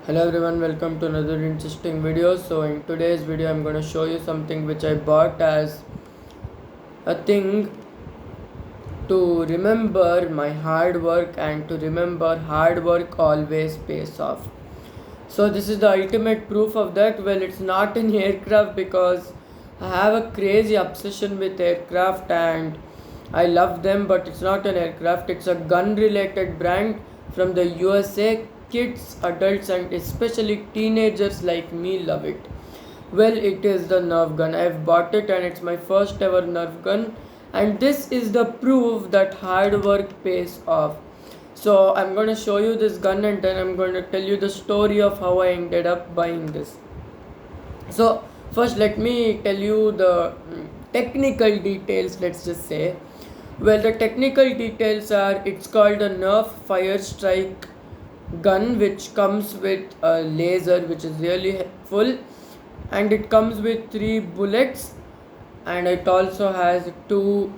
Hello everyone, welcome to another interesting video. So in today's video I'm going to show you something which I bought as a thing to remember my hard work and to remember hard work always pays off. So this is the ultimate proof of that. Well, it's not an aircraft because I have a crazy obsession with aircraft and I love them, but it's not an aircraft. It's a gun related brand from the USA. Kids, adults and especially teenagers like me love it. Well, it is the Nerf gun. I've bought it and it's my first ever Nerf gun, and this is the proof that hard work pays off. So I'm going to show you this gun and then I'm going to tell you the story of how I ended up buying this. So first let me tell you the technical details, let's just say. Well, the technical details are it's called a Nerf Fire Strike gun, which comes with a laser which is really helpful, and it comes with 3 bullets, and it also has 2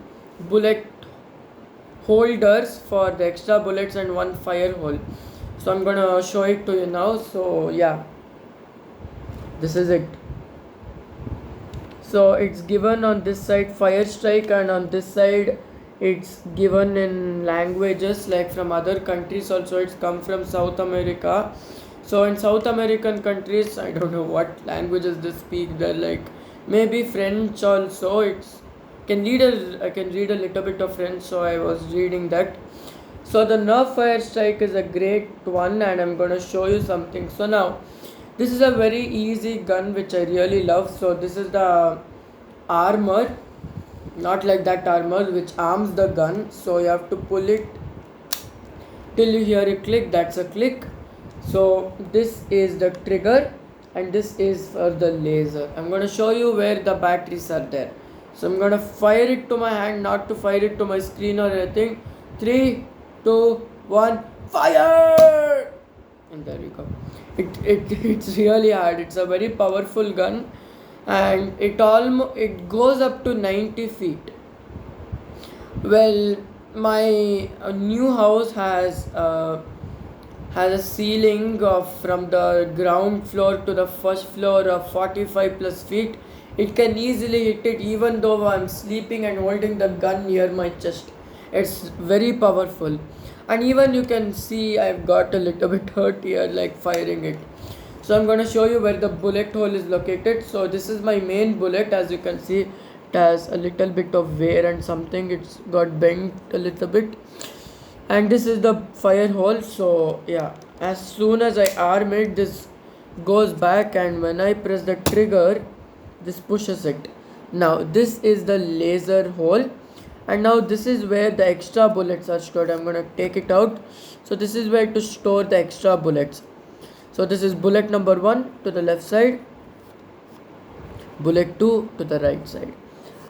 bullet holders for the extra bullets and 1 fire hole. So I'm gonna show it to you now. So yeah, this is it. So it's given on this side Fire Strike, and on this side it's given in languages like from other countries also. It's come from South America. So in South American countries, I don't know what languages they speak. They're like maybe French also. I can read a little bit of French, so I was reading that. So the Nerf Fire Strike is a great one, and I'm gonna show you something. So now this is a very easy gun which I really love. So this is the armor, not like that armor which arms the gun. So you have to pull it till you hear a click. That's a click. So this is the trigger and this is for the laser. I'm going to show you where the batteries are there. So I'm going to fire it to my hand, not to fire it to my screen or anything. 3, 2, 1, fire! And there we go. It's really hard. It's a very powerful gun, and it goes up to 90 feet. Well, my new house has a ceiling of from the ground floor to the first floor of 45 plus feet. It can easily hit it even though I'm sleeping and holding the gun near my chest. It's very powerful, and even you can see I've got a little bit hurt here like firing it. So I'm going to show you where the bullet hole is located. So this is my main bullet. As you can see, it has a little bit of wear and something, it's got bent a little bit, and this is the fire hole. So yeah, as soon as I arm it, this goes back, and when I press the trigger, this pushes it. Now this is the laser hole, and now this is where the extra bullets are stored. I'm going to take it out. So this is where to store the extra bullets. So this is bullet number 1 to the left side, bullet 2 to the right side.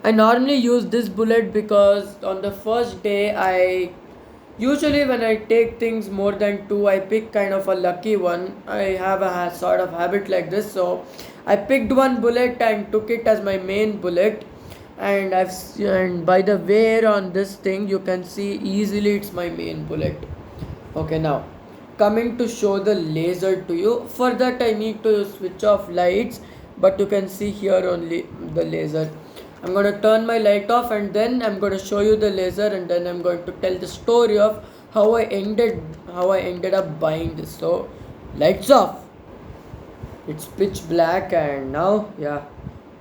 I normally use this bullet because on the first day usually when I take things more than 2, I pick kind of a lucky one. I have a sort of habit like this. So I picked one bullet and took it as my main bullet, and and by the wear on this thing you can see easily it's my main bullet. Okay, now coming to show the laser to you. For that I need to switch off lights, but you can see here only the laser. I'm going to turn my light off, and then I'm going to show you the laser, and then I'm going to tell the story of how I ended up buying this. So lights off. It's pitch black, and now yeah,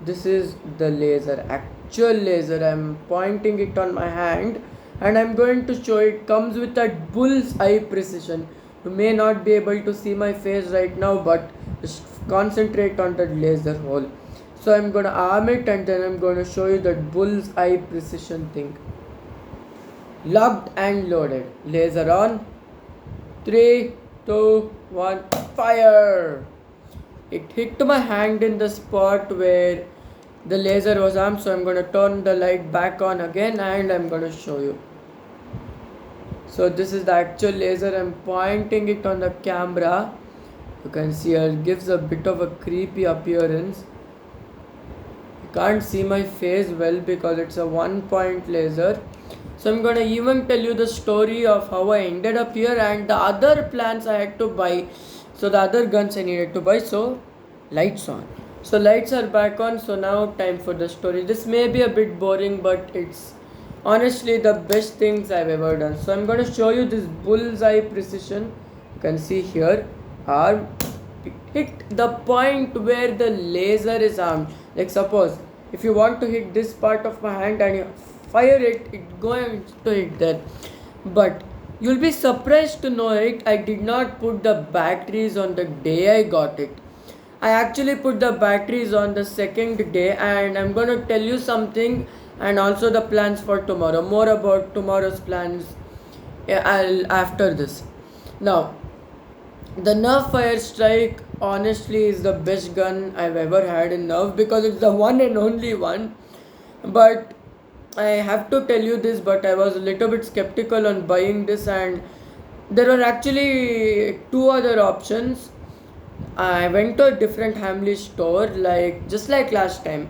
this is the laser, actual laser. I'm pointing it on my hand and I'm going to show it. Comes with that bull's eye precision. You may not be able to see my face right now, but just concentrate on that laser hole. So I'm gonna arm it, and then I'm gonna show you that bull's eye precision thing. Locked and loaded. Laser on. 3, 2, 1, fire! It hit my hand in the spot where the laser was armed. So I'm gonna turn the light back on again, and I'm gonna show you. So this is the actual laser. I'm pointing it on the camera. You can see it gives a bit of a creepy appearance. You can't see my face well because it's a 1-point laser. So I'm gonna even tell you the story of how I ended up here and the other plans I had to buy. So the other guns I needed to buy. So lights on. So lights are back on. So now time for the story. This may be a bit boring, but it's honestly the best things I've ever done. So I'm going to show you this bullseye precision. You can see here, arm, hit the point where the laser is armed. Like suppose if you want to hit this part of my hand and you fire it, it's going to hit there. But you'll be surprised to know it, I did not put the batteries on the day I got it. I actually put the batteries on the second day, and I'm going to tell you something and also the plans for tomorrow. More about tomorrow's plans, after this. Now, the Nerf Fire Strike honestly is the best gun I've ever had in Nerf because it's the one and only one. But I have to tell you this, but I was a little bit skeptical on buying this, and there were actually two other options. I went to a different Hamley store, like just like last time.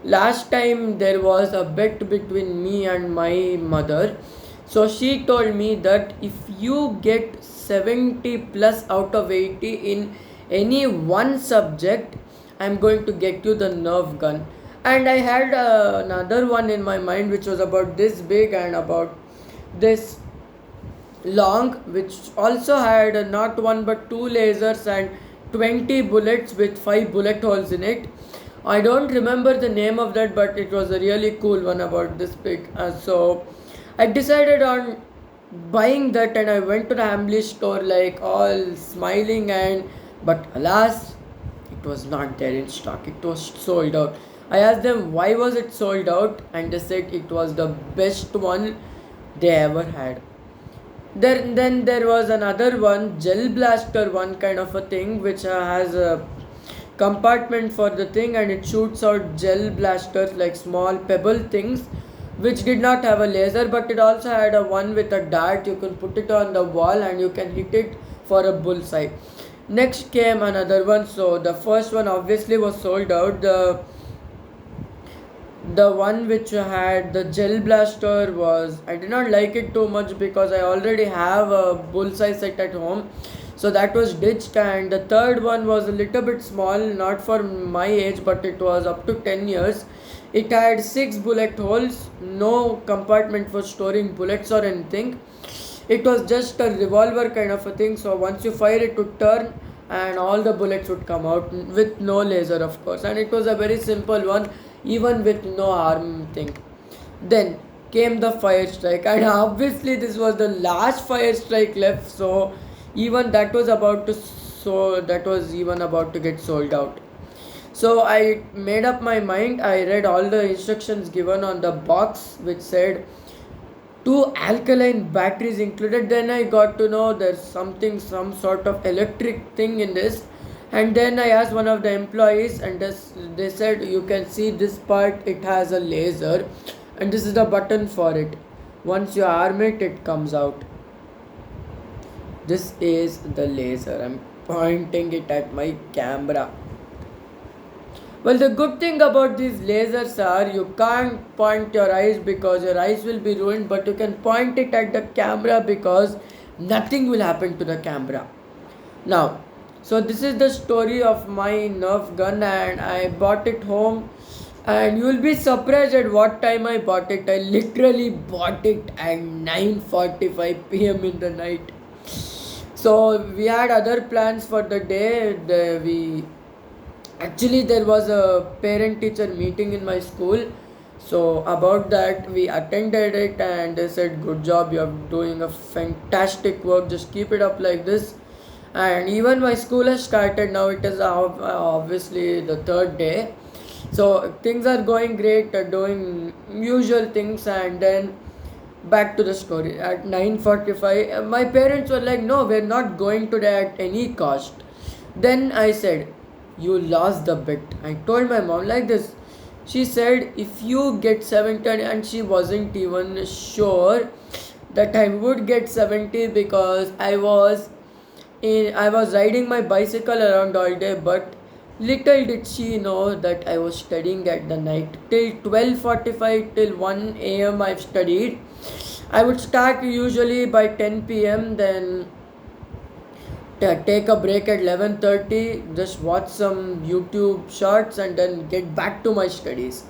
Last time there was a bet between me and my mother. So she told me that if you get 70 plus out of 80 in any one subject, I'm going to get you the Nerf gun. And I had another one in my mind which was about this big and about this long, which also had not one but two lasers and 20 bullets with 5 bullet holes in it. I don't remember the name of that, but it was a really cool one about this big. So I decided on buying that, and I went to the Hamley store like all smiling, and but alas, it was not there in stock. It was sold out. I asked them why was it sold out, and they said it was the best one they ever had. Then there was another one, gel blaster one kind of a thing, which has a compartment for the thing, and it shoots out gel blasters like small pebble things, which did not have a laser, but it also had a one with a dart. You can put it on the wall and you can hit it for a bullseye. Next came another one. So the first one obviously was sold out. The one which had the gel blaster was, I did not like it too much because I already have a bullseye set at home, so that was ditched. And the third one was a little bit small, not for my age, but it was up to 10 years. It had 6 bullet holes, no compartment for storing bullets or anything. It was just a revolver kind of a thing, so once you fire it would turn and all the bullets would come out with no laser, of course. And it was a very simple one, even with no arm thing. Then came the fire strike, and obviously this was the last fire strike left, so even that was about to, so that was even about to get sold out. So I made up my mind. I read all the instructions given on the box, which said two alkaline batteries included. Then I got to know there's something, some sort of electric thing in this. And then I asked one of the employees, and they said you can see this part, it has a laser, and this is the button for it. Once you arm it, it comes out. This is the laser. I'm pointing it at my camera. Well, the good thing about these lasers are you can't point your eyes because your eyes will be ruined, but you can point it at the camera because nothing will happen to the camera. Now, so this is the story of my Nerf gun, and I bought it home, and you will be surprised at what time I bought it. I literally bought it at 9:45 p.m. in the night. So we had other plans for the day. We actually, there was a parent teacher meeting in my school, so about that we attended it, and they said good job, you are doing a fantastic work, just keep it up like this. And even my school has started now. It is obviously the third day, so things are going great, doing usual things. And then back to the story. At 9:45 my parents were like, no, we're not going today at any cost. Then I said, you lost the bet. I told my mom like this. She said, if you get 70, and she wasn't even sure that I would get 70 because I was riding my bicycle around all day, but little did she know that I was studying at the night. Till 12:45 till 1 a.m. I've studied. I would start usually by 10 p.m. Then take a break at 11:30, just watch some YouTube shorts and then get back to my studies.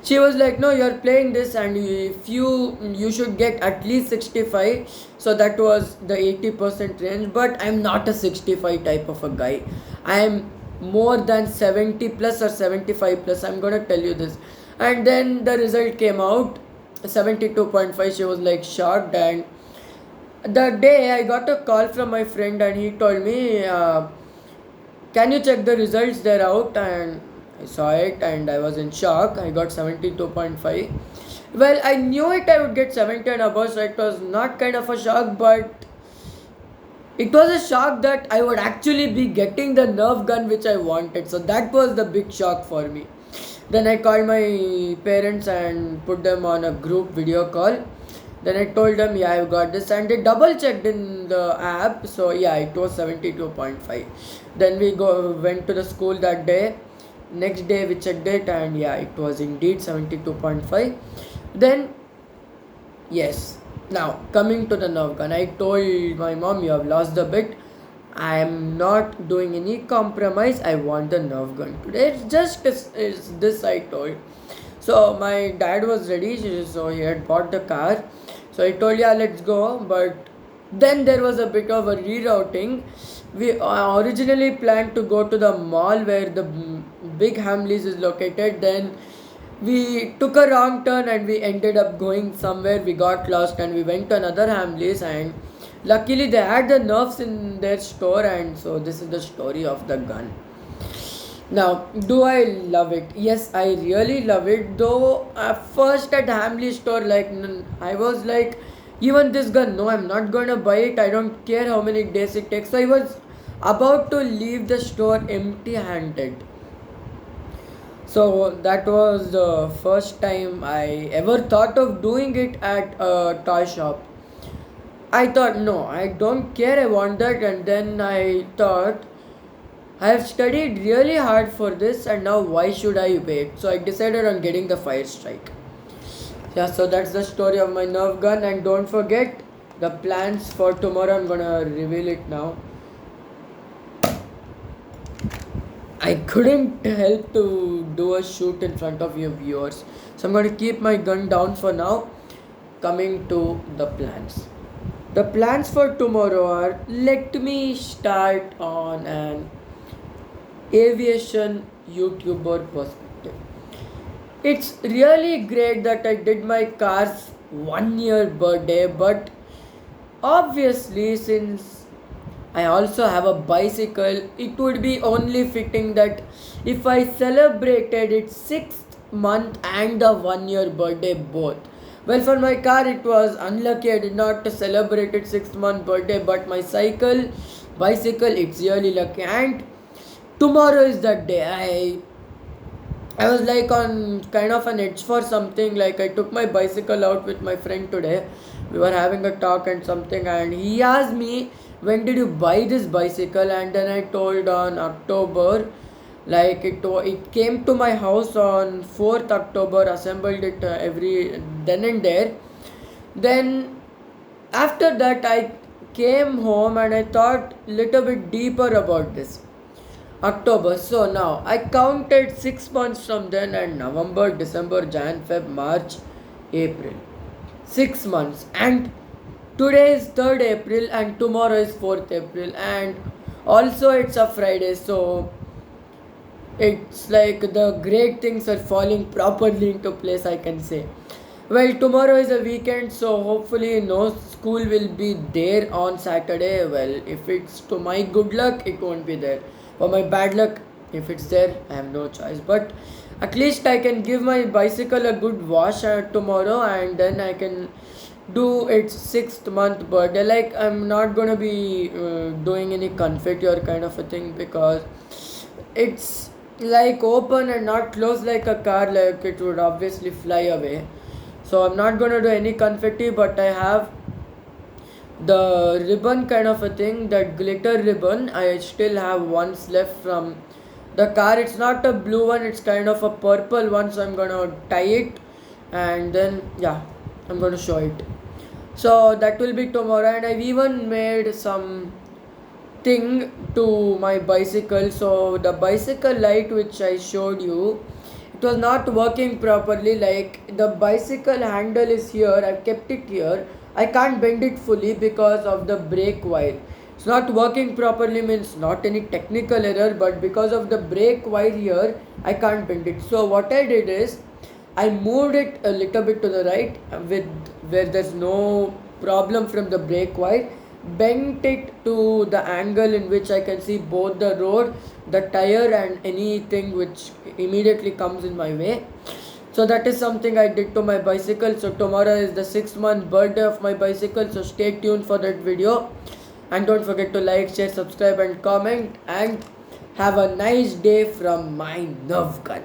She was like, no, you're playing this and if you should get at least 65. So that was the 80% range, but I'm not a 65 type of a guy. I'm more than 70 plus or 75 plus, I'm gonna tell you this. And then the result came out 72.5. She was like shocked. And the day I got a call from my friend and he told me, can you check the results? They're out. And I saw it and I was in shock. I got 72.5. Well, I knew it, I would get 70 and above, so it was not kind of a shock, but it was a shock that I would actually be getting the Nerf gun which I wanted. So that was the big shock for me. Then I called my parents and put them on a group video call. Then I told them, yeah, I've got this, and they double checked in the app. So yeah, it was 72.5. Then we went to the school that day. Next day we checked it, and yeah, it was indeed 72.5. Then yes, now coming to the Nerf gun, I told my mom, you have lost the bet. I am not doing any compromise. I want the Nerf gun today. It's just is this I told. So my dad was ready, so he had bought the car. So I told, yeah, let's go. But then there was a bit of a rerouting. We originally planned to go to the mall where the big Hamleys is located. Then we took a wrong turn and we ended up going somewhere. We got lost and we went to another Hamleys, and luckily they had the nerfs in their store. And so this is the story of the gun. Now, do I love it? Yes, I really love it. Though first at Hamley store, like I was like, even this gun, no, I'm not gonna buy it. I don't care how many days it takes. So I was about to leave the store empty-handed. So that was the first time I ever thought of doing it at a toy shop. I thought, no, I don't care, I want that. And then I thought, I have studied really hard for this, and now why should I wait? So I decided on getting the Fire Strike. Yeah, so that's the story of my Nerf gun. And don't forget the plans for tomorrow. I'm gonna reveal it now. I couldn't help to do a shoot in front of your viewers, so I'm gonna keep my gun down for now. Coming to the plans. The plans for tomorrow are, let me start on an aviation YouTuber perspective. It's really great that I did my car's 1 year birthday, but obviously, since I also have a bicycle, it would be only fitting that if I celebrated its 6th month and the 1 year birthday both. Well, for my car, it was unlucky I did not celebrate its 6th month birthday, but my bicycle, it's really lucky. And tomorrow is that day. I was like on kind of an edge for something. Like I took my bicycle out with my friend today. We were having a talk and something, and he asked me, when did you buy this bicycle? And then I told on October. Like it came to my house on 4th October, assembled it every then and there. Then after that I came home and I thought little bit deeper about this. October. So now I counted 6 months from then, and November, December, Jan, Feb, March, April. 6 months. And today is 3rd April and tomorrow is 4th April. And also it's a Friday. So it's like the great things are falling properly into place, I can say. Well, tomorrow is a weekend, so hopefully no school will be there on Saturday. Well, if it's to my good luck, it won't be there. For my bad luck, if it's there, I have no choice. But at least I can give my bicycle a good wash tomorrow, and then I can do its 6th month birthday. Like I'm not gonna be doing any confetti or kind of a thing, because it's like open and not closed like a car, like it would obviously fly away. So I'm not gonna do any confetti, but I have the ribbon kind of a thing, that glitter ribbon. I still have ones left from the car. It's not a blue one, it's kind of a purple one, so I'm gonna tie it and then yeah, I'm gonna show it. So that will be tomorrow. And I've even made some thing to my bicycle. So the bicycle light which I showed you, it was not working properly. Like the bicycle handle is here, I've kept it here. I can't bend it fully because of the brake wire. It's not working properly means not any technical error, but because of the brake wire here, I can't bend it. So what I did is I moved it a little bit to the right with where there's no problem from the brake wire, bent it to the angle in which I can see both the road, the tire, and anything which immediately comes in my way. So that is something I did to my bicycle. So tomorrow is the 6 month birthday of my bicycle. So stay tuned for that video. And don't forget to like, share, subscribe, and comment. And have a nice day from my nerve gun.